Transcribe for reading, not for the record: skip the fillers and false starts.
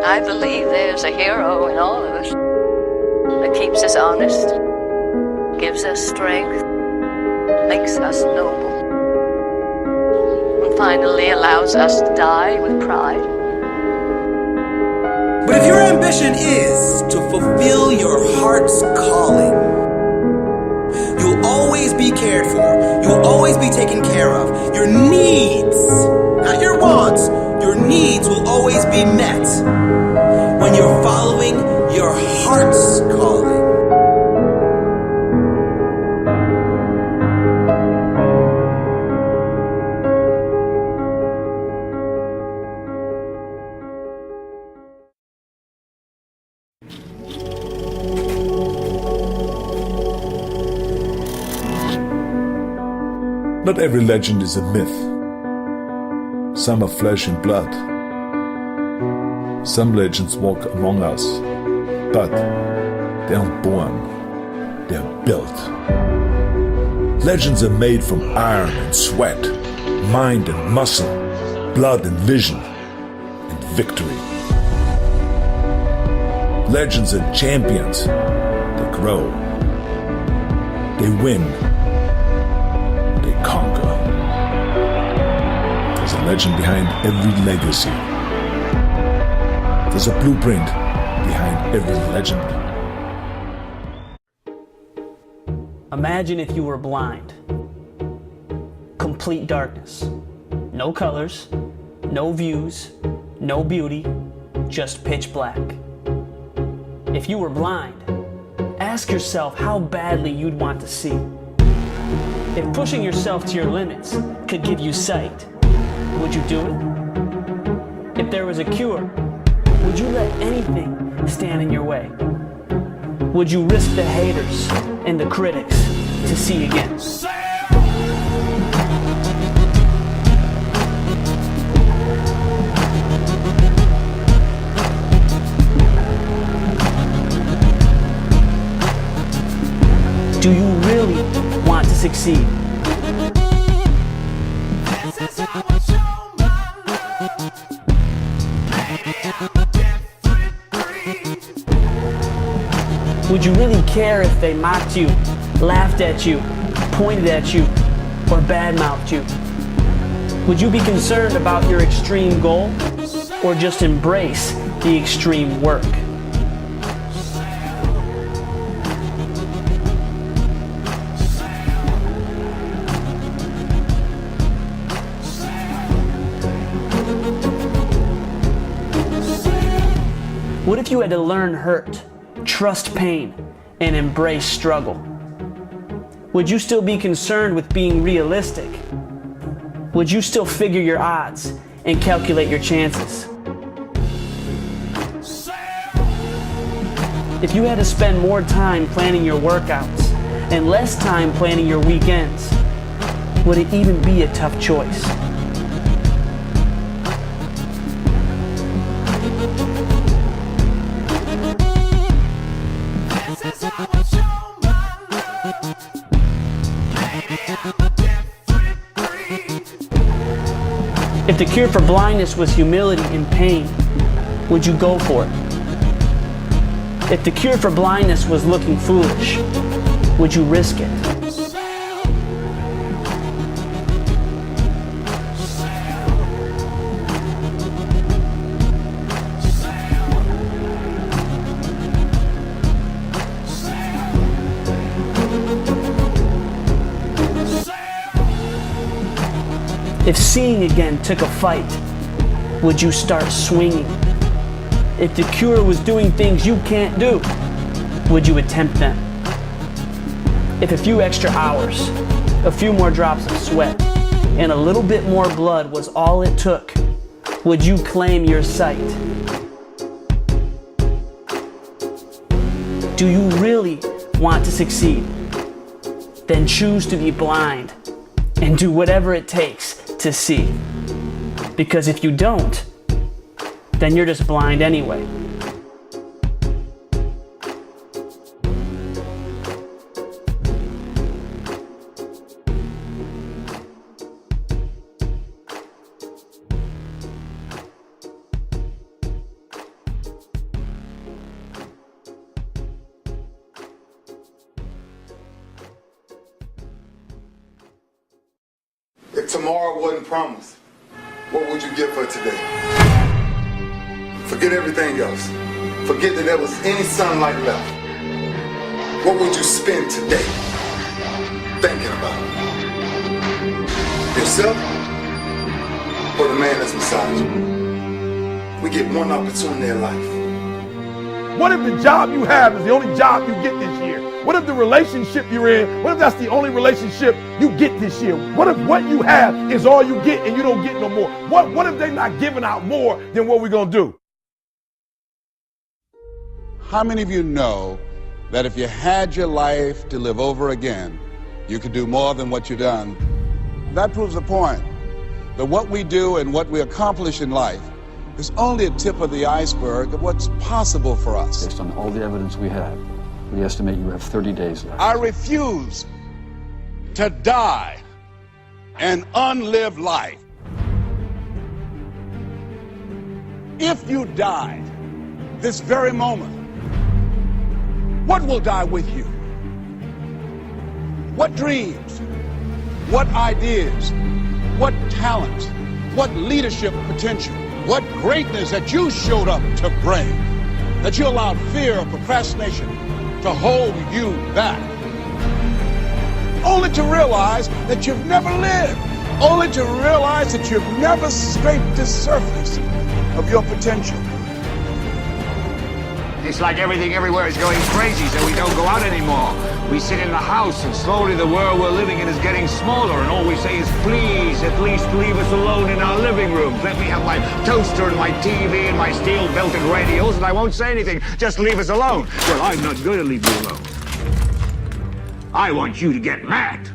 I believe there's a hero in all of us that keeps us honest, gives us strength, makes us noble, and finally allows us to die with pride. But if your ambition is to fulfill your heart's calling, you'll always be cared for. You'll always be taken care of. Your needs, not your wants, your needs will always be met when you're following your heart's calling. Not every legend is a myth. Some are flesh and blood. Some legends walk among us, but they aren't born, they're built. Legends are made from iron and sweat, mind and muscle, blood and vision, and victory. Legends are champions. They grow. They win. They conquer. There's a legend behind every legacy. There's a blueprint behind every legend. Imagine if you were blind. Complete darkness. No colors, no views, no beauty, just pitch black. If you were blind, ask yourself how badly you'd want to see. If pushing yourself to your limits could give you sight, would you do it? If there was a cure, would you let anything stand in your way? Would you risk the haters and the critics to see again? Do you really want to succeed? Would you really care if they mocked you, laughed at you, pointed at you, or badmouthed you? Would you be concerned about your extreme goal, or just embrace the extreme work? What if you had to learn hurt, trust pain, and embrace struggle? Would you still be concerned with being realistic? Would you still figure your odds and calculate your chances? If you had to spend more time planning your workouts and less time planning your weekends, would it even be a tough choice? If the cure for blindness was humility and pain, would you go for it? If the cure for blindness was looking foolish, would you risk it? If seeing again took a fight, would you start swinging? If the cure was doing things you can't do, would you attempt them? If a few extra hours, a few more drops of sweat, and a little bit more blood was all it took, would you claim your sight? Do you really want to succeed? Then choose to be blind and do whatever it takes to see. Because if you don't, then you're just blind anyway. If tomorrow wasn't promised, what would you give for today? Forget everything else. Forget that there was any sunlight left. What would you spend today thinking about? Yourself or the man that's beside you? We get one opportunity in life. What if the job you have is the only job you get this year? What if the relationship you're in, what if that's the only relationship you get this year? What if what you have is all you get and you don't get no more? What if they're not giving out more than what we're going to do? How many of you know that if you had your life to live over again, you could do more than what you've done? That proves the point that what we do and what we accomplish in life is only a tip of the iceberg of what's possible for us. Based on all the evidence we have, we estimate you have 30 days left. I refuse to die an unlived life. If you died this very moment, what will die with you? What dreams? What ideas? What talents? What leadership potential? What greatness that you showed up to bring, that you allowed fear or procrastination to hold you back, only to realize that you've never lived, only to realize that you've never scraped the surface of your potential. It's like everything everywhere is going crazy, so we don't go out anymore. We sit in the house, and slowly the world we're living in is getting smaller, and all we say is, please, at least leave us alone in our living rooms. Let me have my toaster and my TV and my steel-belted radios, and I won't say anything. Just leave us alone. Well, I'm not going to leave you alone. I want you to get mad.